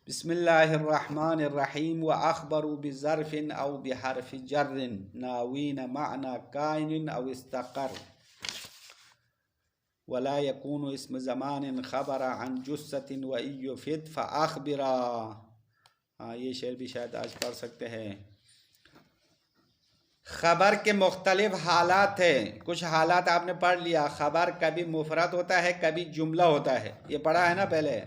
بسم اللہ الرحمن الرحیم وأخبروا بظرف أو بحرف جر ناوین معنى کائن أو استقر ولا يكون اسم زمان خبر عن جثة وإن يفد فأخبرا۔ یہ شعر بھی شاید آج پڑھ سکتے ہیں۔ خبر کے مختلف حالات ہیں، کچھ حالات آپ نے پڑھ لیا۔ خبر کبھی مفرد ہوتا ہے، کبھی جملہ ہوتا ہے، یہ پڑھا ہے نا پہلے۔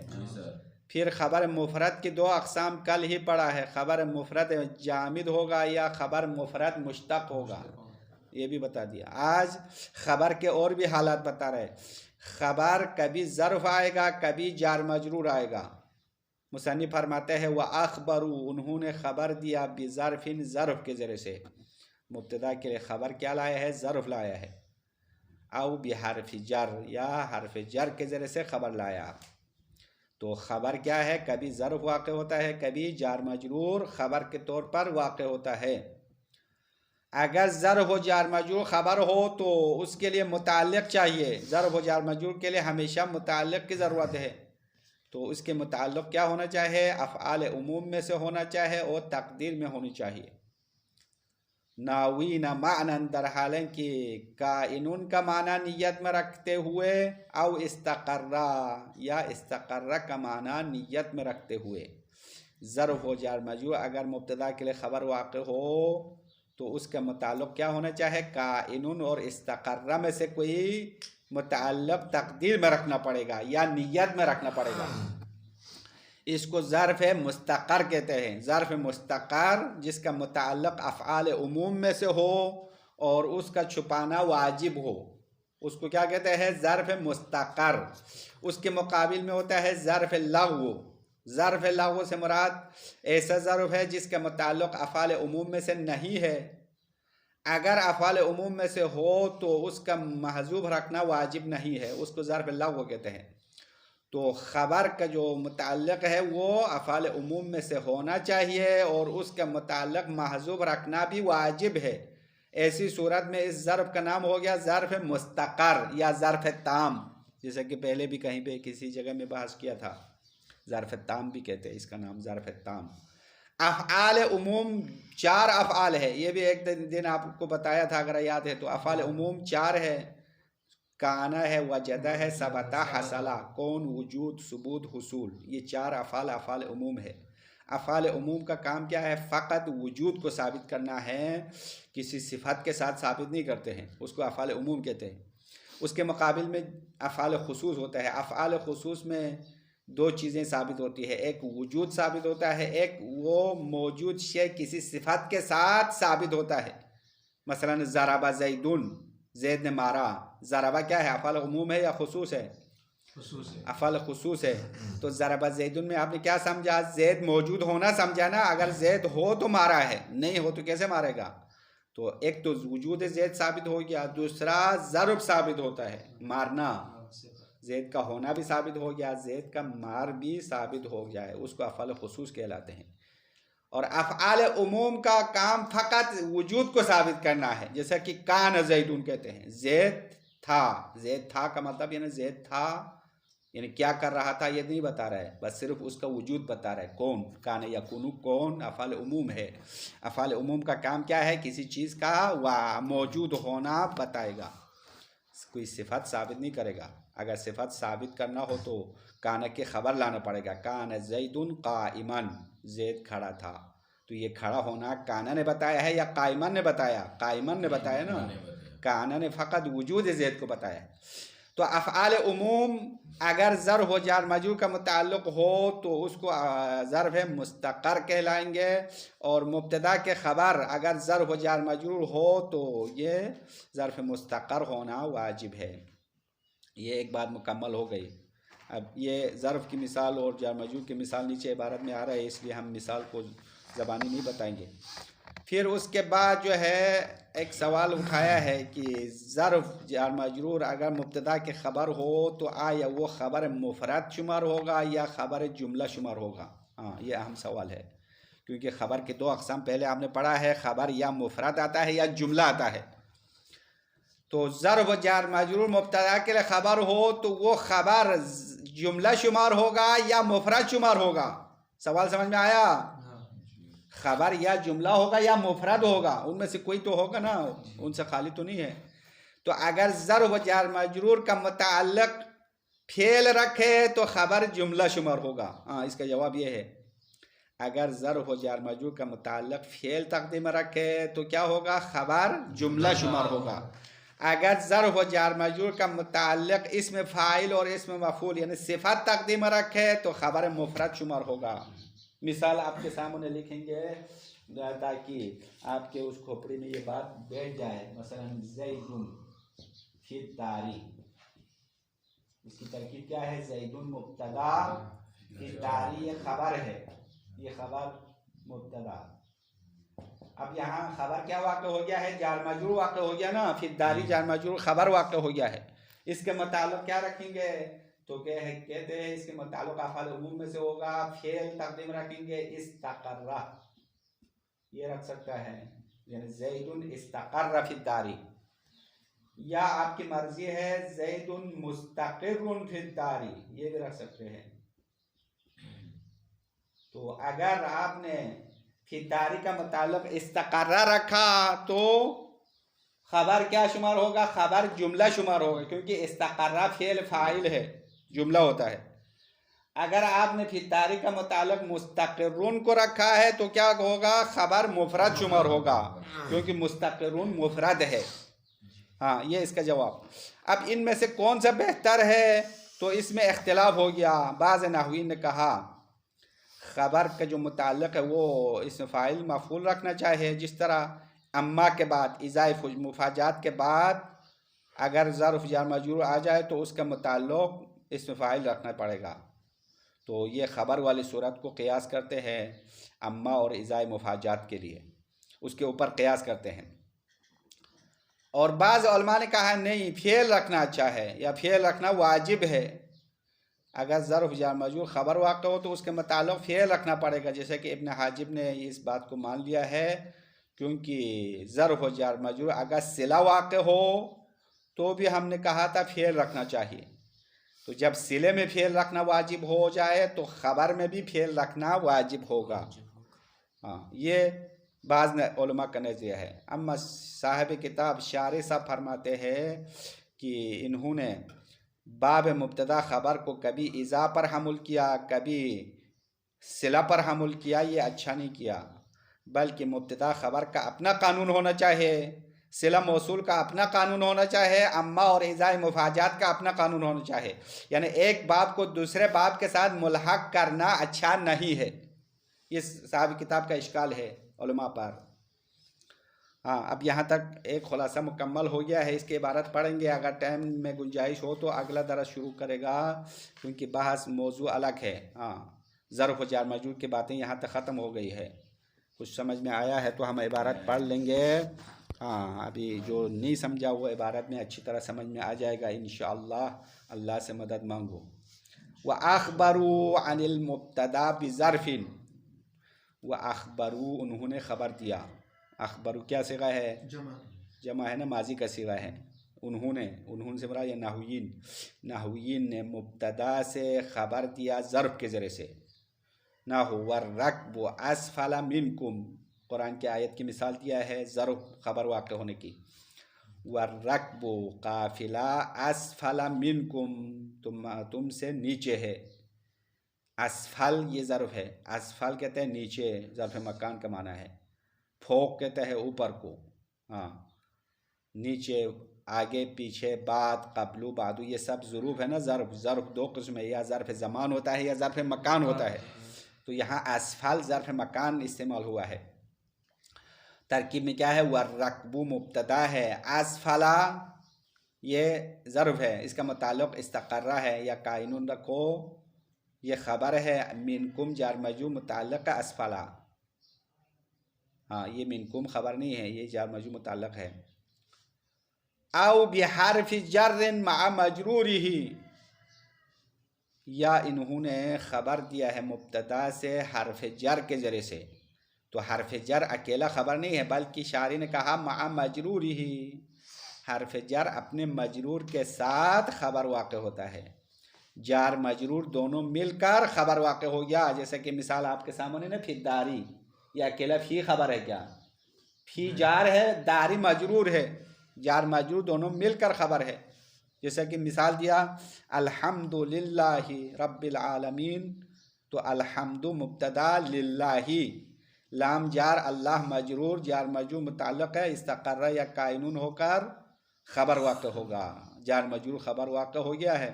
پھر خبر مفرد کی دو اقسام کل ہی پڑھا ہے، خبر مفرد جامد ہوگا یا خبر مفرد مشتق ہوگا، یہ بھی بتا دیا۔ آج خبر کے اور بھی حالات بتا رہے۔ خبر کبھی ظرف آئے گا، کبھی جار مجرور آئے گا۔ مصنف فرماتے ہیں وَأَخْبَرُوا، انہوں نے خبر دیا بظرف، ظرف کے ذریعے سے۔ مبتدا کے لیے خبر کیا لایا ہے؟ ظرف لایا ہے۔ او بحرف جر، یا حرف جر کے ذریعے سے خبر لایا۔ تو خبر کیا ہے؟ کبھی ظرف واقع ہوتا ہے، کبھی جار مجرور خبر کے طور پر واقع ہوتا ہے۔ اگر ظرف و جار مجرور خبر ہو تو اس کے لیے متعلق چاہیے۔ ظرف و جار مجرور کے لیے ہمیشہ متعلق کی ضرورت ہے، تو اس کے متعلق کیا ہونا چاہیے؟ افعال عموم میں سے ہونا چاہیے اور تقدیر میں ہونی چاہیے۔ ناوین معنی، در حالیں کہ کائنون کا معنی نیت میں رکھتے ہوئے، او استقرا، یا استقرا کا معنی نیت میں رکھتے ہوئے۔ ظرف و جار مجرور اگر مبتدا کے لیے خبر واقع ہو تو اس کا متعلق کیا ہونا چاہے؟ کائنون اور استقرا میں سے کوئی متعلق تقدیر میں رکھنا پڑے گا یا نیت میں رکھنا پڑے گا۔ اس کو ظرف مستقر کہتے ہیں۔ ظرف مستقر جس کا متعلق افعال عموم میں سے ہو اور اس کا چھپانا واجب ہو، اس کو کیا کہتے ہیں؟ ظرف مستقر۔ اس کے مقابل میں ہوتا ہے ظرف لغو۔ ظرف لغو سے مراد ایسا ظرف ہے جس کا متعلق افعال عموم میں سے نہیں ہے، اگر افعال عموم میں سے ہو تو اس کا محذوف رکھنا واجب نہیں ہے، اس کو ظرف لغو کہتے ہیں۔ تو خبر کا جو متعلق ہے وہ افعال عموم میں سے ہونا چاہیے اور اس کا متعلق محذوف رکھنا بھی واجب ہے۔ ایسی صورت میں اس ظرف کا نام ہو گیا ظرف مستقر یا ظرف تام، جیسا کہ پہلے بھی کہیں پہ کسی جگہ میں بحث کیا تھا، ظرف تام بھی کہتے ہیں اس کا نام، ظرف تام۔ افعال عموم چار افعال ہے، یہ بھی ایک دن آپ کو بتایا تھا اگر یاد ہے تو۔ افعال عموم چار ہے، کانا ہے، وجدہ ہے، ثبتا، حصلہ، کون، وجود، ثبوت، حصول، یہ چار افعال عموم ہے۔ افعال عموم کا کام کیا ہے؟ فقط وجود کو ثابت کرنا ہے، کسی صفت کے ساتھ ثابت نہیں کرتے ہیں، اس کو افعال عموم کہتے ہیں۔ اس کے مقابل میں افعال خصوص ہوتا ہے۔ افعال خصوص میں دو چیزیں ثابت ہوتی ہے، ایک وجود ثابت ہوتا ہے، ایک وہ موجود شے کسی صفت کے ساتھ ثابت ہوتا ہے۔ مثلا ضرب زیدن، زید نے مارا۔ ضربہ کیا ہے؟ افعال عموم ہے یا خصوص ہے؟ خصوص ہے، افعال خصوص ہے۔ تو ضرب زیدن میں آپ نے کیا سمجھا؟ زید موجود ہونا سمجھا نا، اگر زید ہو تو مارا ہے، نہیں ہو تو کیسے مارے گا؟ تو ایک تو وجود زید ثابت ہو گیا، دوسرا ضرب ثابت ہوتا ہے، مارنا۔ زید کا ہونا بھی ثابت ہو گیا، زید کا مار بھی ثابت ہو گیا ہے، اس کو افعال خصوص کہلاتے ہیں۔ اور افعال عموم کا کام فقط وجود کو ثابت کرنا ہے، جیسا کہ کان زیدون کہتے ہیں، زید تھا۔ زید تھا کا مطلب یعنی زید تھا یعنی کیا کر رہا تھا یہ نہیں بتا رہا ہے، بس صرف اس کا وجود بتا رہا ہے، کون، کان یکون، کون افعال عموم ہے۔ افعال عموم کا کام کیا ہے؟ کسی چیز کا موجود ہونا بتائے گا، کوئی صفت ثابت نہیں کرے گا۔ اگر صفت ثابت کرنا ہو تو کان کی خبر لانا پڑے گا، کان زیدن قائما، زید کھڑا تھا۔ تو یہ کھڑا ہونا کانا نے بتایا ہے یا قائمن نے بتایا؟ قائمن نے بتایا نا، کانا نے فقط وجود زید کو بتایا۔ تو افعال عموم اگر ظرف و جار مجرور کا متعلق ہو تو اس کو ظرف مستقر کہلائیں گے، اور مبتدا کے خبر اگر ظرف و جار مجرور ہو تو یہ ظرف مستقر ہونا واجب ہے۔ یہ ایک بات مکمل ہو گئی۔ اب یہ ظرف کی مثال اور جار مجرور کی مثال نیچے عبارت میں آ رہا ہے، اس لیے ہم مثال کو زبانی نہیں بتائیں گے۔ پھر اس کے بعد جو ہے ایک سوال اٹھایا ہے کہ ظرف جار مجرور اگر مبتدا کے خبر ہو تو آیا وہ خبر مفرد شمار ہوگا یا خبر جملہ شمار ہوگا؟ ہاں، یہ اہم سوال ہے، کیونکہ خبر کے دو اقسام پہلے آپ نے پڑھا ہے، خبر یا مفرد آتا ہے یا جملہ آتا ہے۔ تو ظرف جار مجرور مبتدا کے لیے خبر ہو تو وہ خبر جملہ شمار ہوگا یا مفرد شمار ہوگا؟ سوال سمجھ میں آیا؟ خبر یا جملہ ہوگا یا مفرد ہوگا، ان میں سے کوئی تو ہوگا نا، ان سے خالی تو نہیں ہے. تو اگر ظرف و جار مجرور کا متعلق فعل رکھے تو خبر جملہ شمار ہوگا. اس کا جواب یہ ہے، اگر ظرف و جار مجرور کا متعلق فعل تقدیم رکھے تو کیا ہوگا؟ خبر جملہ شمار ہوگا. اگر ظرف و جار مجرور کا متعلق اسم فاعل اور اسم مفعول یعنی صفت تقدیم رکھے تو خبر مفرد شمار ہوگا. مثال آپ کے سامنے لکھیں گے تاکہ آپ کے اس کھوپڑی میں یہ بات بیٹھ جائے. مثلا زیدن فی الداری، اس کی ترکیب کیا ہے؟ زیدن مبتدا فی الداری، یہ خبر ہے، یہ خبر مبتدا. اب یہاں خبر کیا واقع ہو گیا ہے؟ جار مجرور واقع ہو گیا نا، فی الداری جار مجرور خبر واقع ہو گیا ہے. اس کے متعلق کیا رکھیں گے؟ تو کہتے ہیں اس کے متعلق افعال عموم میں سے ہوگا، فعل تقدیم رکھیں گے استقرہ، یہ رکھ سکتا ہے، یعنی زید استقر فی الداری. یا آپ کی مرضی ہے زید مستقر فی الداری، یہ بھی رکھ سکتے ہیں. تو اگر آپ نے فی الداری کا متعلق استقرہ رکھا تو خبر کیا شمار ہوگا؟ خبر جملہ شمار ہوگا، کیونکہ استقرہ فعل فاعل ہے، جملہ ہوتا ہے. اگر آپ نے فی الداری کا متعلق مستقرون کو رکھا ہے تو کیا ہوگا؟ خبر مفرد شمار ہوگا، کیونکہ مستقرون مفرد ہے. یہ اس کا جواب. اب ان میں سے کون سا بہتر ہے؟ تو اس میں اختلاف ہو گیا. بعض نحویین نے کہا خبر کا جو متعلق ہے وہ اسم فاعل مفعول رکھنا چاہیے، جس طرح اما کے بعد اضافہ مفاجات کے بعد اگر ظرف جار مجرور آ جائے تو اس کا متعلق اسم فاعل رکھنا پڑے گا. تو یہ خبر والی صورت کو قیاس کرتے ہیں اما اور اضافہ مفاجات کے لیے، اس کے اوپر قیاس کرتے ہیں. اور بعض علماء نے کہا نہیں، فعل رکھنا اچھا ہے یا فعل رکھنا واجب ہے. اگر ظرف جار مجرور خبر واقع ہو تو اس کے متعلق فعل رکھنا پڑے گا، جیسے کہ ابن حاجب نے اس بات کو مان لیا ہے، کیونکہ ظرف و جار مجرور اگر صلہ واقع ہو تو بھی ہم نے کہا تھا فعل رکھنا چاہیے. تو جب صلے میں فعل رکھنا واجب ہو جائے تو خبر میں بھی فعل رکھنا واجب ہوگا. یہ بعض علماء کا نظریہ ہے. اما صاحب کتاب شارح صاحب فرماتے ہیں کہ انہوں نے باب مبتدا خبر کو کبھی اضا پر حمل کیا، کبھی صلہ پر حمل کیا. یہ اچھا نہیں کیا، بلکہ مبتدا خبر کا اپنا قانون ہونا چاہیے، صلہ موصول کا اپنا قانون ہونا چاہیے، اما اور اضافہ مفاجات کا اپنا قانون ہونا چاہیے. یعنی ایک باب کو دوسرے باب کے ساتھ ملحق کرنا اچھا نہیں ہے. یہ صاحب کتاب کا اشکال ہے علماء پر. اب یہاں تک ایک خلاصہ مکمل ہو گیا ہے. اس کی عبارت پڑھیں گے، اگر ٹائم میں گنجائش ہو تو اگلا درس شروع کرے گا، کیونکہ بحث موضوع الگ ہے. ظرف و جار مجرور کی باتیں یہاں تک ختم ہو گئی ہے. کچھ سمجھ میں آیا ہے تو ہم عبارت پڑھ لیں گے. ابھی جو نہیں سمجھا وہ عبارت میں اچھی طرح سمجھ میں آ جائے گا انشاءاللہ. اللہ سے مدد مانگو. وَأَخْبَرُوا عَنِ الْمُبْتَدَى بِظَرْفٍ، وَأَخْبَرُوا انہوں نے خبر دیا. اخبرو کیا صیغہ ہے؟ جمع ہے نا، ماضی کا صیغہ ہے. انہوں سے مراد یہ نحویین نے مبتدا سے خبر دیا ظرف کے ذریعے سے. نحو وَالرَّكْبُ أَسْفَلَ مِنْكُمْ، قرآن کی آیت کی مثال دیا ہے ظرف خبر واقع ہونے کی. وَالرَّكْبُ قافلہ أَسْفَلَ مِنْكُمْ، تم سے نیچے ہے. اسفل یہ ظرف ہے، اسفل کہتے ہیں نیچے، ظرف مکان کا معنی ہے. فوق کہتا ہے اوپر کو، نیچے، آگے پیچھے، بعد، قبلو، بعدو، یہ سب ظروف ہے نا. ظرف دو قسم ہے، یا ظرف زمان ہوتا ہے یا ظرف مکان ہوتا ہے. تو یہاں اسفل ظرف مکان استعمال ہوا ہے. ترکیب میں کیا ہے؟ والرکب مبتدا ہے، اسفلا یہ ظرف ہے، اس کا متعلق استقرہ ہے یا کائنون رکھو، یہ خبر ہے. منکم جار مجرور متعلق اسفلا. یہ منکم خبر نہیں ہے، یہ جار مجرور متعلق ہے. او بحرف جر مع مجرورہ، یا انہوں نے خبر دیا ہے مبتدا سے حرف جر کے ذریعے سے. تو حرف جر اکیلا خبر نہیں ہے، بلکہ شاعر نے کہا مع مجرورہ، حرف جر اپنے مجرور کے ساتھ خبر واقع ہوتا ہے. جار مجرور دونوں مل کر خبر واقع ہو گیا. جیسے کہ مثال آپ کے سامنے نا، فی داری، یہ اکیلا فی خبر ہے کیا؟ فی جار ہے، داری مجرور ہے، جار مجرور دونوں مل کر خبر ہے. جیسے کہ مثال دیا الحمد للہ رب العالمین، تو الحمد مبتدا، للہ لام جار، اللہ مجرور، جار مجرور متعلق ہے، استقر یا کائنون ہو کر خبر واقع ہوگا. جار مجرور خبر واقع ہو گیا ہے.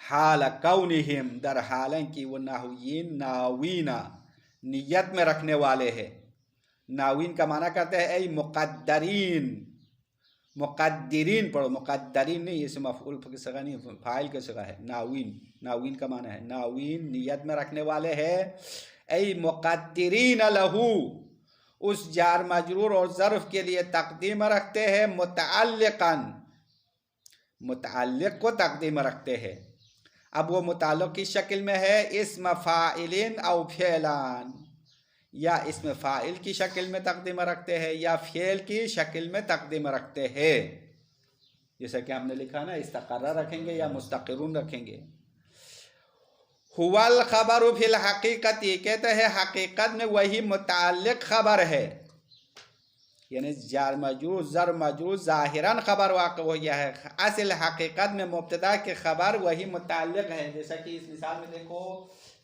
حال کونہم، در حالن کی وہ نحویین ناوینا نیت میں رکھنے والے ہیں. ناوین کا معنی کرتے ہیں اے مقدرین. مقدرین پڑھو، مقدرین نہیں، اس مفعول کی صیغہ نہیں، فاعل کی صیغہ ہے. ناوین، ناوین کا معنی ہے ناوین نیت میں رکھنے والے ہیں. اے مقدرین لہو، اس جار مجرور اور ظرف کے لیے تقدیم رکھتے ہیں متعلقاً، متعلق کو تقدیم رکھتے ہیں. اب وہ متعلق کی شکل میں ہے اسم فاعلین او فعلان، یا اسم فاعل کی شکل میں تقدیم رکھتے ہیں یا فعل کی شکل میں تقدیم رکھتے ہیں. جیسا کہ ہم نے لکھا نا، استقرہ رکھیں گے یا مستقرون رکھیں گے. هو الخبر فی الحقیقت، یہ کہتے ہیں حقیقت میں وہی متعلق خبر ہے. یعنی جار مجرور زر مجرور ظاہراً خبر واقع ہو گیا ہے، اصل حقیقت میں مبتدا کے خبر وہی متعلق ہے. جیسا کہ اس مثال میں دیکھو،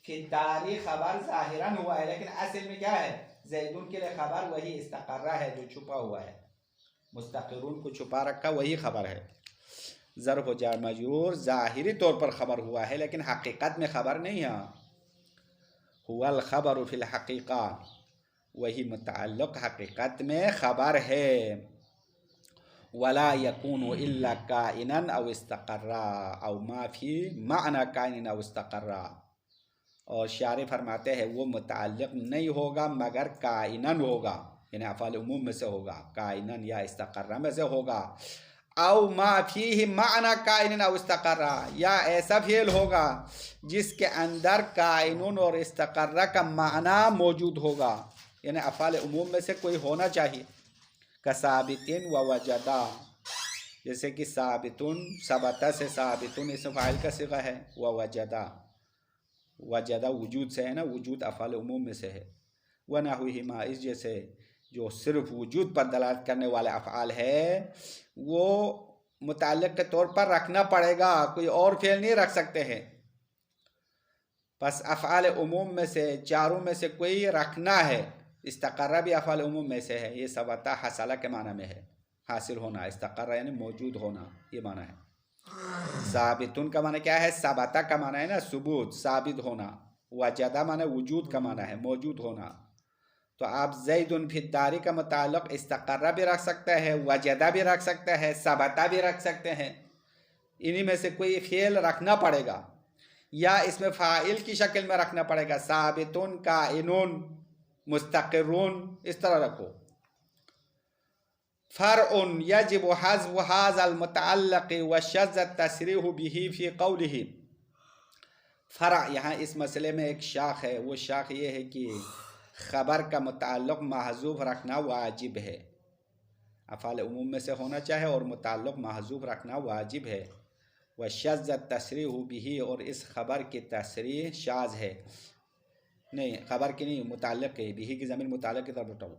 فی داری خبر ظاہراً ہوا ہے لیکن اصل میں کیا ہے؟ زیدون کے لیے خبر وہی استقرہ ہے جو چھپا ہوا ہے، مستقرون کو چھپا رکھا وہی خبر ہے. ظرف و جار مجرور ظاہری طور پر خبر ہوا ہے لیکن حقیقت میں خبر نہیں ہے. هو الخبر فی الحقیقہ، وہی متعلق حقیقت میں خبر ہے. ولا یکون الا کائنا او استقرا او ما فی معنی کائن او استقرا، اور شارح فرماتے ہیں وہ متعلق نہیں ہوگا مگر کائنن ہوگا، یعنی افعال عموم میں سے ہوگا، کائنن یا استقرا میں سے ہوگا. او ما فیہ معنی کائنن او استقرا، یا ایسا فعل ہوگا جس کے اندر کائنن اور استقرا کا معنی موجود ہوگا، یعنی افعال عموم میں سے کوئی ہونا چاہیے. کثابتن و وجدا، جیسے کہ ثابتن، ثبتہ سے ثابتن اسم فاعل کا صیغہ ہے، و وجدا، وجدہ وجود سے ہے نا، وجود افعال عموم میں سے ہے. ونحوہما، اس جیسے جو صرف وجود پر دلالت کرنے والے افعال ہے وہ متعلق کے طور پر رکھنا پڑے گا، کوئی اور فعل نہیں رکھ سکتے ہیں. پس افعال عموم میں سے چاروں میں سے کوئی رکھنا ہے. استقرہ بھی افعال عموم میں سے ہے، یہ ثبتہ حصلہ کے معنی میں ہے، حاصل ہونا. استقرہ یعنی موجود ہونا، یہ معنی ہے. ثابتن کا معنی کیا ہے؟ ثبتہ کا معنی ہے نا ثبوت، ثابت ہونا. وجدہ معنی وجود کا معنی ہے، موجود ہونا. تو آپ زیدن فی الداری کا متعلق استقرہ بھی رکھ سکتے ہیں، وجدہ بھی رکھ سکتے ہیں، ثبتہ بھی رکھ سکتے ہیں. انہی میں سے کوئی فعل رکھنا پڑے گا، یا اس میں فاعل کی شکل میں رکھنا پڑے گا. ثابتن، کائنون، مستقرون، اس طرح رکھو. فرع یجب حذف هذا المتعلق وشذ التصریح به فی قوله. فرع یہاں اس مسئلے میں ایک شاخ ہے، وہ شاخ یہ ہے کہ خبر کا متعلق محذوف رکھنا واجب ہے. افعال عموم میں سے ہونا چاہے اور متعلق محذوف رکھنا واجب ہے. وشذ التصریح به، اور اس خبر کی تصریح شاذ ہے. نہیں، خبر کی نہیں، متعلق ہے، بھی کی ضمیر متعلق کی طرف اٹھاؤ.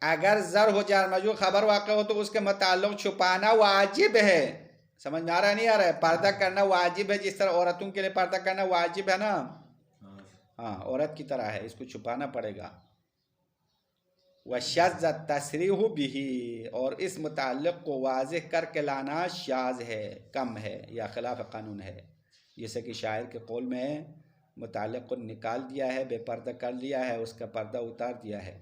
اگر ظرف و جار مجرور خبر واقع ہو تو اس کے متعلق چھپانا واجب ہے. سمجھ میں آ رہا ہے نہیں آ رہا ہے؟ پردہ کرنا واجب ہے، جس طرح عورتوں کے لیے پردہ کرنا واجب ہے نا، ہاں عورت کی طرح ہے، اس کو چھپانا پڑے گا. وشذ التصریح به، اور اس متعلق کو واضح کر کے لانا شاذ ہے، کم ہے یا خلاف قانون ہے. جیسے کہ شاعر کے قول میں متعلق کو نکال دیا ہے، بے پردہ کر لیا ہے، اس کا پردہ اتار دیا ہے.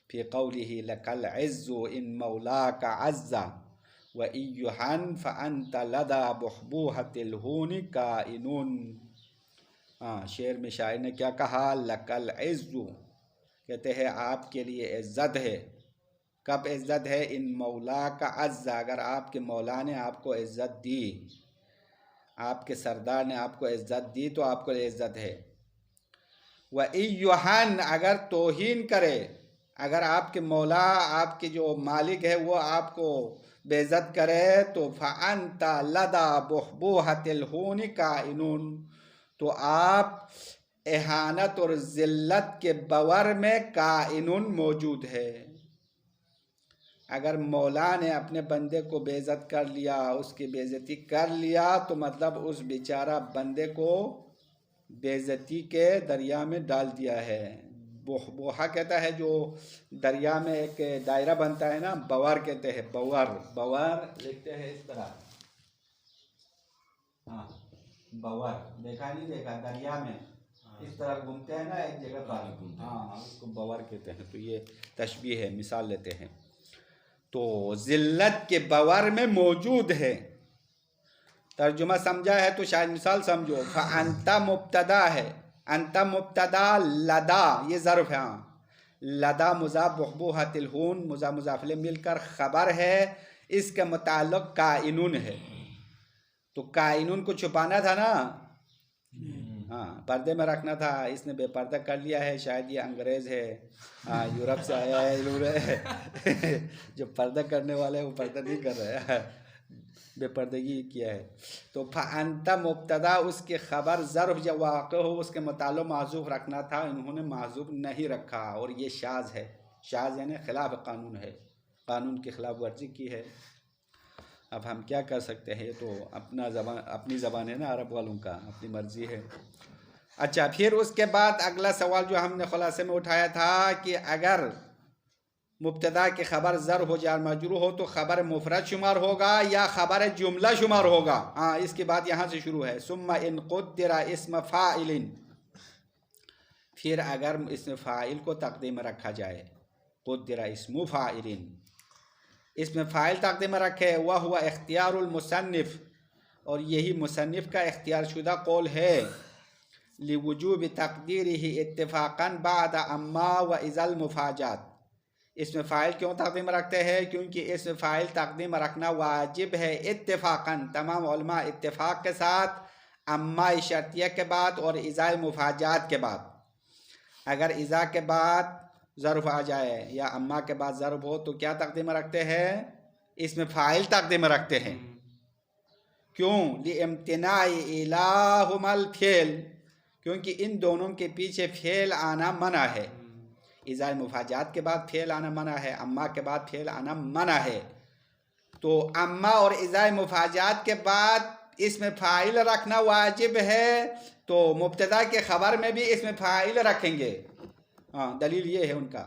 فی قولہ لک العز ان مولاک عز وَإِيُّحَنْ فَأَنْتَ لَدَى بُحْبُوحَةِ الْهُونِ كَائِنٌ. شعر میں شاعر نے کیا کہا؟ لَكَ الْعِزُّ، کہتے ہیں آپ کے لیے عزت ہے. کب عزت ہے؟ ان مولا کا عز، اگر آپ کے مولا نے آپ کو عزت دی، آپ کے سردار نے آپ کو عزت دی تو آپ کو عزت ہے. وَإِيُّحَنْ، اگر توہین کرے، اگر آپ کے مولا، آپ کے جو مالک ہے وہ آپ کو بے عزت کرے تو فَأَنْتَ لَدَى بُحْبُوحَةِ الْهُونِ کائنٌ، تو آپ اہانت اور ذلت کے بور میں کائنٌ موجود ہے۔ اگر مولا نے اپنے بندے کو بے عزت کر لیا، اس کی بے عزتی کر لیا، تو مطلب اس بیچارہ بندے کو بے عزتی کے دریا میں ڈال دیا ہے۔ بوہا کہتا ہے جو دریا میں ایک دائرہ بنتا ہے نا، بوار کہتے ہیں، بوار لکھتے ہیں اس طرح، ہاں بوار، دیکھا نہیں دیکھا، دریا میں اس طرح گھومتے ہیں نا ایک جگہ پر، ہاں اس کو بوار کہتے ہیں۔ تو یہ تشبیہ ہے، مثال لیتے ہیں۔ تو ذلت کے بور میں موجود ہے۔ ترجمہ سمجھا ہے تو شاید مثال سمجھو۔ فَأَنْتَ مبتدا ہے، انت مبتدا، لدا یہ ظرف ہے، لدا مضاف، بحبوحۃ الہون مضاف الیہ مل کر خبر ہے، اس کے متعلق کائنون ہے۔ تو کائنون کو چھپانا تھا نا، ہاں پردے میں رکھنا تھا، اس نے بے پردہ کر لیا ہے، شاید یہ انگریز ہے، یورپ سے آیا ہے، جو پردہ کرنے والے ہیں وہ پردہ نہیں کر رہے ہیں، بے پردگی کیا ہے۔ تو فَأَنْتَ مبتدا، اس کی خبر ظرف جب واقع ہو اس کے متعلق معذوف رکھنا تھا، انہوں نے معذوف نہیں رکھا، اور یہ شاذ ہے۔ شاذ یعنی خلاف قانون ہے، قانون کی خلاف ورزی کی ہے۔ اب ہم کیا کر سکتے ہیں، یہ تو اپنی زبان ہے نا عرب والوں کا، اپنی مرضی ہے۔ اچھا، پھر اس کے بعد اگلا سوال جو ہم نے خلاصے میں اٹھایا تھا کہ اگر مبتدا کی خبر ظرف ہو جار مجرور ہو تو خبر مفرد شمار ہوگا یا خبر جملہ شمار ہوگا؟ ہاں اس کی بات یہاں سے شروع ہے۔ ثم ان قدر اسم فاعل، پھر اگر اسم فاعل کو تقدیم میں رکھا جائے، قدر اسم فاعل، اسم فاعل تقدیم میں رکھے، وہو اختیار المصنف، اور یہی مصنف کا اختیار شدہ قول ہے، لوجوب تقدیرہ اتفاقا بعد اما و اذا المفاجات۔ اسم فاعل کیوں تقدیم رکھتے ہیں؟ کیونکہ اسم فاعل تقدیم رکھنا واجب ہے اتفاقاً، تمام علماء اتفاق کے ساتھ، اما شرطیہ کے بعد اور اذا مفاجات کے بعد۔ اگر اذا کے بعد ظرف آ جائے یا اما کے بعد ظرف ہو تو کیا تقدیم رکھتے ہیں؟ اسم فاعل تقدیم رکھتے ہیں۔ کیوں؟ لِامْتِنَاعِ إِلَاهُمَا الْفِعْلُ، کیونکہ ان دونوں کے پیچھے فعل آنا منع ہے۔ اذا مفاجات کے بعد فعل آنا منع ہے، اما کے بعد فعل آنا منع ہے۔ تو اما اور اذا مفاجات کے بعد اسم فاعل رکھنا واجب ہے، تو مبتدا کے خبر میں بھی اسم فاعل رکھیں گے۔ ہاں دلیل یہ ہے ان کا،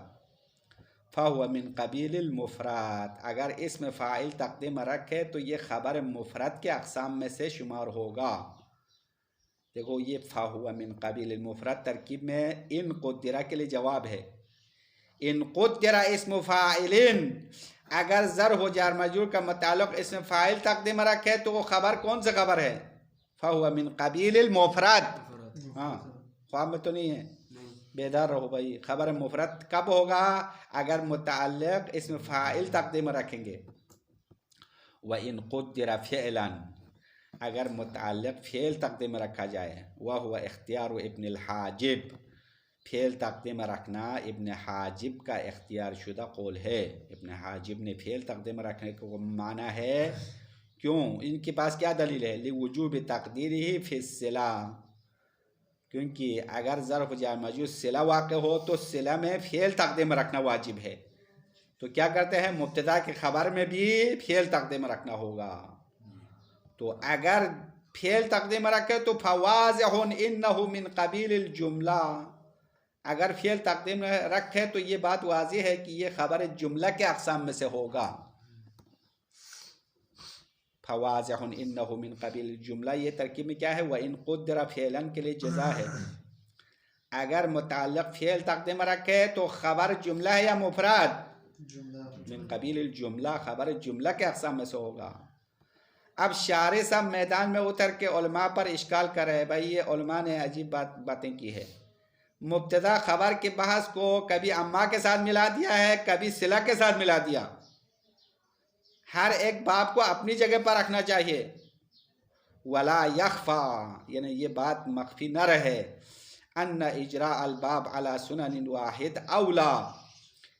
فَهُوَ مِن قبیل المفرد، اگر اسم فاعل تقدیم رکھے تو یہ خبر مفرد کے اقسام میں سے شمار ہوگا۔ دیکھو یہ فَهُوَ مِن قبیل المفرد ترکیب میں ان قدرہ کے لیے جواب ہے۔ ان قدر اسم فاعل، اگر ظرف و جار مجرور کا متعلق اسم فاعل تقدیم رکھے تو وہ خبر کون سے خبر ہے؟ فَهُوَ مِن قبیل المفرد۔ ہاں خواب میں تو نہیں ہے، بیدار رہو بھائی، خبر مفرد کب ہوگا؟ اگر متعلق اسم فاعل تقدیم رکھیں گے۔ وَإِن قُدِّرَ فِعْلًا، اگر متعلق فعل تقدیم رکھا جائے، وَهُوَ اختیار ابن الحاجب، فعل تقدیم رکھنا ابن حاجب کا اختیار شدہ قول ہے۔ ابن حاجب نے فعل تقدیم رکھنے کو مانا ہے، کیوں؟ ان کے پاس کیا دلیل ہے؟ لِوُجُوبِ تَقْدِيرِهِ فِي الصِّلَةِ، کیونکہ اگر ظرف جار مجرور صلہ واقع ہو تو صلہ میں فعل تقدیم رکھنا واجب ہے، تو کیا کرتے ہیں؟ مبتدا کی خبر میں بھی فعل تقدیم رکھنا ہوگا۔ تو اگر فعل تقدیم رکھے تو فواضح انہ من قبیل الجملہ، اگر فعل تقدیم رکھے تو یہ بات واضح ہے کہ یہ خبر جملہ کے اقسام میں سے ہوگا۔ فواضح انہ من قبیل الجملہ، یہ ترکیب میں کیا ہے؟ وَإِن قُدِّرَ فِعْلًا کے لیے جزا ہے۔ اگر متعلق فعل تقدیم رکھے تو خبر جملہ ہے یا مفرد؟ من قبیل الجملہ، خبر جملہ کے اقسام میں سے ہوگا۔ اب شارح صاحب میدان میں اتر کے علماء پر اشکال کر رہے ہیں، بھائی یہ علماء نے عجیب باتیں کی ہے، مبتدا خبر کے بحث کو کبھی اما کے ساتھ ملا دیا ہے، کبھی صلہ کے ساتھ ملا دیا۔ ہر ایک باب کو اپنی جگہ پر رکھنا چاہیے۔ ولا یخفی، یعنی یہ بات مخفی نہ رہے، ان اجراء الباب علی سنن واحد اولا،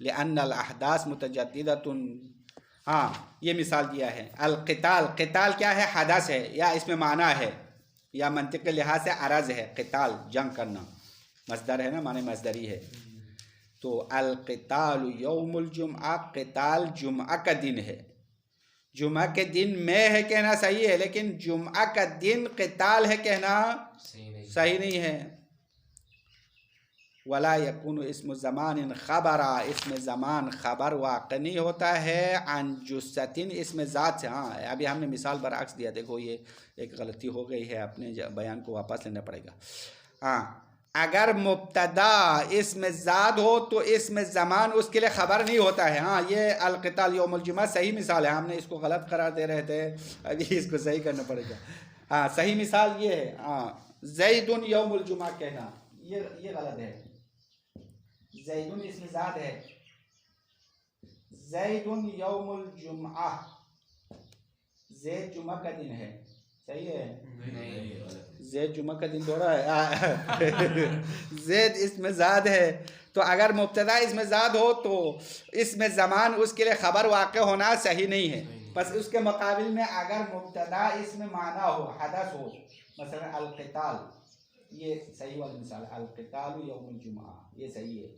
لأن الاحداث متجددۃ، ہاں یہ مثال دیا ہے. القتال، قتال کیا ہے؟ حدث ہے یا اس میں معنی ہے یا منطق کے لحاظ سے عرض ہے. قتال جنگ کرنا، مصدر ہے نا، معنی مصدری ہے. تو القتال یوم الجمعہ، قتال جمعہ کا دن ہے. جمعہ کے دن میں ہے کہنا صحیح ہے، لیکن جمعہ کا دن قتال ہے کہنا صحیح نہیں ہے. ولا یکون اسم زمان خبرا، اسم زمان خبر واقع نہیں ہوتا ہے عن جثۃ، اسم ذات سے. ہاں ابھی ہم نے مثال برعکس دیا، دیکھو یہ ایک غلطی ہو گئی ہے، اپنے بیان کو واپس لینا پڑے گا. ہاں اگر مبتدا اسم ذات ہو تو اسم زمان اس کے لیے خبر نہیں ہوتا ہے. ہاں یہ القتال یوم الجمعہ صحیح مثال ہے، ہم نے اس کو غلط قرار دے رہے تھے، ابھی اس کو صحیح کرنا پڑے گا. ہاں صحیح مثال یہ ہے. ہاں زید یوم الجمعہ کہنا یہ غلط ہے. زیدن اسم ذات ہے، زیدن یوم الجمعہ، زید جمعہ کا دن ہے. صحیح ہے؟ زید جمعہ کا دن تھوڑا ہے. زید اسم ذات ہے، تو اگر مبتدا اسم ذات ہو تو اسم زمان اس کے لیے خبر واقع ہونا صحیح نہیں ہے. بس اس کے مقابل میں اگر مبتدا اسم معنی ہو، حدث ہو، مثلا القتال، یہ صحیح والی مثال، القتال یوم الجمعہ، یہ صحیح ہے.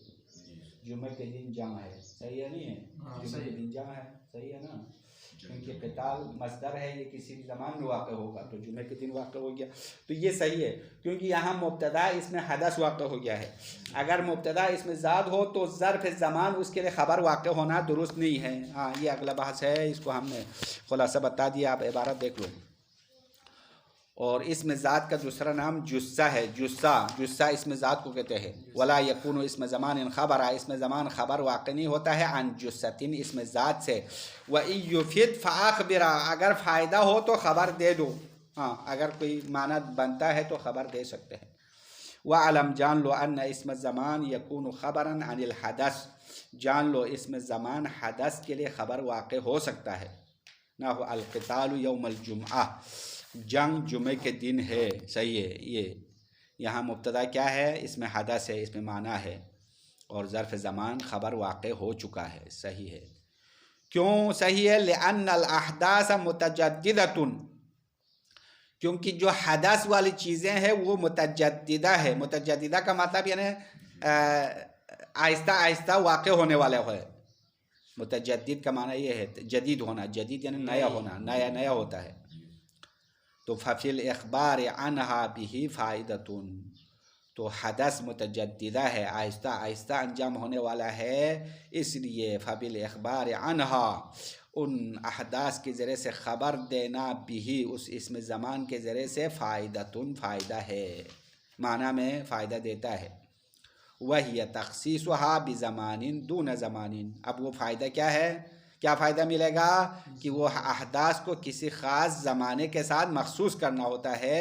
جمعہ کے دن جمع ہے، صحیح ہے نہیں ہے؟ جمعہ کے دن جمع ہے، صحیح ہے نا، کیونکہ قتال مصدر ہے، یہ کسی بھی زمان میں واقع ہوگا تو جمعہ کے دن واقع ہو گیا، تو یہ صحیح ہے. کیونکہ یہاں مبتدا اس میں حدث واقع ہو گیا ہے. اگر مبتدا اس میں ذات ہو تو ظرف زمان اس کے لیے خبر واقع ہونا درست نہیں ہے. ہاں یہ اگلا بحث ہے، اس کو ہم نے خلاصہ بتا دیا، آپ عبارت دیکھ لو. اور اسم ذات کا دوسرا نام جثہ ہے. جثہ اسم ذات کو کہتے ہیں. ولا یکون اسم زمان خبر، اسم زمان خبر واقع نہیں ہوتا ہے عن جثۃ، اسم ذات سے. وَإِن يُفِدْ فَأَخْبِرْ، اگر فائدہ ہو تو خبر دے دو. ہاں اگر کوئی معنی بنتا ہے تو خبر دے سکتے ہیں. وَعَلَمْ، جان لو، ان اسم زمان یکون خبرا عن الحدث، جان لو اسم زمان حدث کے لیے خبر واقع ہو سکتا ہے. نہ ہو القتال یوم الجمعہ، جنگ جمعے کے دن ہے. صحیح ہے. یہ یہاں مبتدا کیا ہے؟ اس میں حدث ہے، اس میں معنی ہے، اور ظرف زمان خبر واقع ہو چکا ہے. صحیح ہے. کیوں صحیح ہے؟ لأن الاحداث متجددۃ، کیونکہ جو حدث والی چیزیں ہیں وہ متجددہ ہے. متجددہ کا مطلب یعنی آہستہ آہستہ واقع ہونے والا ہے. متجدد کا معنی یہ ہے جدید ہونا، جدید یعنی نیا ہونا، نیا نیا ہوتا ہے. تو ففی الاخبار عنہا بہ فائدۃ، تو حدث متجددہ ہے، آہستہ آہستہ انجام ہونے والا ہے، اس لیے ففی الاخبار عنہا، ان احداث کے ذریعے سے خبر دینا، بھی اس اسم زمان کے ذریعے سے فائدۃ، فائدہ ہے، معنی میں فائدہ دیتا ہے. وہی تخصیصها بزمان دون زمان، اب وہ فائدہ کیا ہے؟ کیا فائدہ ملے گا؟ کہ وہ احداث کو کسی خاص زمانے کے ساتھ مخصوص کرنا ہوتا ہے،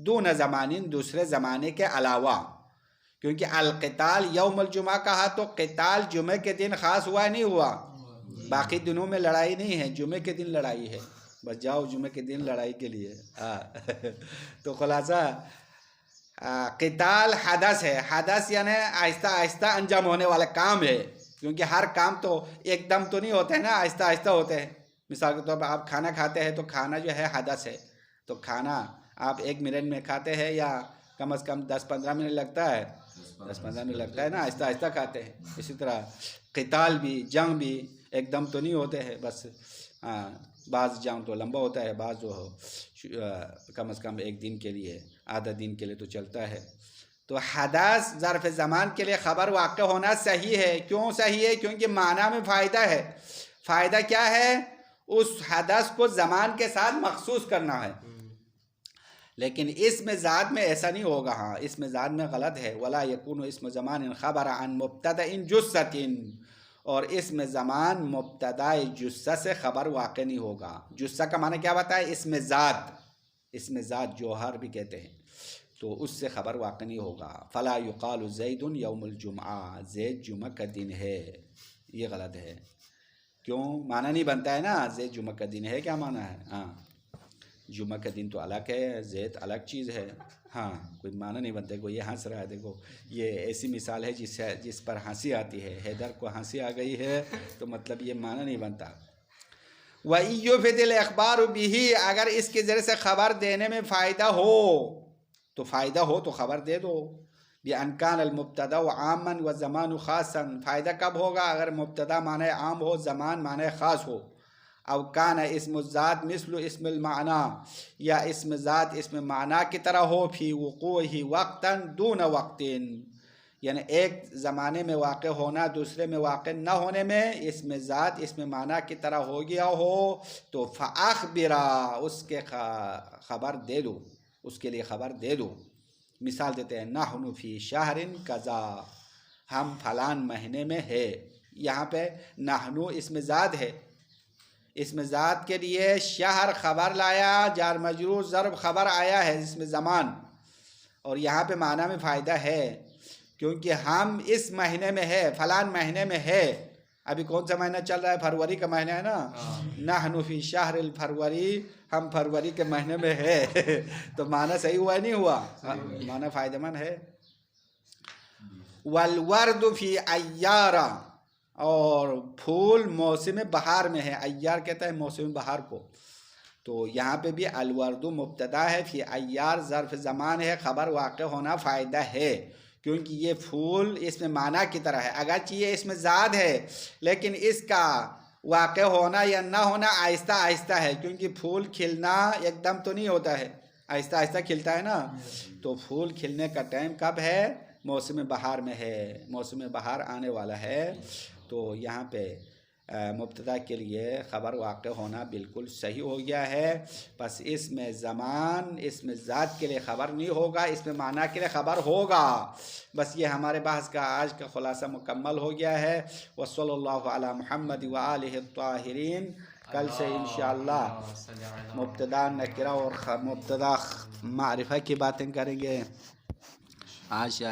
دون زمان، دوسرے زمانے کے علاوہ. کیونکہ القتال یوم الجمعہ کہا تو قتال جمعے کے دن خاص ہوا نہیں ہوا، باقی دنوں میں لڑائی نہیں ہے، جمعے کے دن لڑائی ہے. بس جاؤ جمعے کے دن لڑائی کے لیے. تو خلاصہ قتال حدث ہے، حدث یعنی آہستہ آہستہ انجام ہونے والا کام ہے. کیونکہ ہر کام تو ایک دم تو نہیں ہوتا ہے نا، آہستہ آہستہ ہوتے ہیں. مثال کے طور پر آپ کھانا کھاتے ہیں تو کھانا جو ہے حدث ہے، تو کھانا آپ 1 منٹ میں کھاتے ہیں یا کم از کم 10-15 منٹ لگتا ہے؟ 10-15 منٹ لگتا ہے نا، آہستہ آہستہ کھاتے ہیں. اسی طرح قتال بھی، جنگ بھی ایک دم تو نہیں ہوتے ہیں. بس بعض جنگ تو لمبا ہوتا ہے، بعض جو کم از کم 1 دن کے لیے، آدھا دن کے لیے تو چلتا ہے. تو حدث ظرف زمان کے لیے خبر واقع ہونا صحیح ہے. کیوں صحیح ہے؟ کیونکہ معنی میں فائدہ ہے. فائدہ کیا ہے؟ اس حدث کو زمان کے ساتھ مخصوص کرنا ہے. لیکن اسم ذات میں ایسا نہیں ہوگا. ہاں اسم ذات میں غلط ہے. ولا یکون اسم زمان خبر عن مبتدا جثۃ، اور اسم زمان مبتدا جثہ سے خبر واقع نہیں ہوگا. جثہ کا معنی کیا بتائے؟ اسم ذات، اسم ذات جوہر بھی کہتے ہیں، تو اس سے خبر واقع نہیں ہوگا. فلا یقال زید یوم الجمعہ، زید جمعہ کا دن ہے، یہ غلط ہے. کیوں؟ معنی نہیں بنتا ہے نا، زید جمعہ کا دن ہے، کیا معنی ہے؟ ہاں جمعہ کا دن تو الگ ہے، زید الگ چیز ہے. ہاں کوئی معنی نہیں بنتا. کوئی یہ ہنس رہا ہے، دیکھو یہ ایسی مثال ہے جس پر ہنسی آتی ہے. حیدر کو ہنسی آ گئی ہے تو مطلب یہ معنی نہیں بنتا. وَإِيُّفِدِ الْإِخْبَارُ بِهِ، اگر اس کے ذریعے سے خبر دینے میں فائدہ ہو تو خبر دے دو. بِأَنْ كَانَ الْمُبْتَدَأُ عَامًا وَالزَّمَانُ خَاصًا، فائدہ کب ہوگا؟ اگر مبتدا معنی عام ہو، زمان معنی خاص ہو. او کان اسم الذات مثل اسم المعنی، یا اسم ذات اسم معنی کی طرح ہو. فی وقوعہ وقتا دون وقت، یعنی ایک زمانے میں واقع ہونا دوسرے میں واقع نہ ہونے میں اسم ذات اسم معنی کی طرح ہو گیا ہو تو فاخبرا، اس کے خبر دے دو، اس کے لیے خبر دے دو. مثال دیتے ہیں نحن فی شہر کذا، ہم فلان مہینے میں ہے. یہاں پہ نحن اسم ذات ہے، اسم ذات کے لیے شہر خبر لایا، جار مجرور ضرب خبر آیا ہے اسم زمان. اور یہاں پہ معنی میں فائدہ ہے کیونکہ ہم اس مہینے میں ہے، فلان مہینے میں ہے. ابھی کون سا مہینہ چل رہا ہے؟ فروری کا مہینہ ہے نا. نحن فی شہر الفروری، ہم فروری کے مہینے میں ہے. تو معنی صحیح ہوا نہیں ہوا؟ معنی فائدہ مند ہے. والورد فی ایارا، اور پھول موسم بہار میں ہے. ایار کہتا ہے موسم بہار کو. تو یہاں پہ بھی الورد مبتدا ہے، فی ایار ظرف زمان ہے، خبر واقع ہونا فائدہ ہے کیونکہ یہ پھول اس میں معنی کی طرح ہے. اگرچہ یہ اس میں ذات ہے لیکن اس کا واقع ہونا یا نہ ہونا آہستہ آہستہ ہے، کیونکہ پھول کھلنا ایک دم تو نہیں ہوتا ہے، آہستہ آہستہ کھلتا ہے نا. تو پھول کھلنے کا ٹائم کب ہے؟ موسم بہار میں ہے، موسم بہار آنے والا ہے. تو یہاں پہ مبتدا کے لیے خبر واقع ہونا بالکل صحیح ہو گیا ہے. بس اس میں زمان اس میں ذات کے لیے خبر نہیں ہوگا، اس میں معنی کے لیے خبر ہوگا. بس یہ ہمارے بحث کا آج کا خلاصہ مکمل ہو گیا ہے. وصلی اللہ علی محمد وآلہ الطاہرین. کل سے انشاءاللہ مبتدا نکرہ اور مبتدا معرفہ کی باتیں کریں گے. آج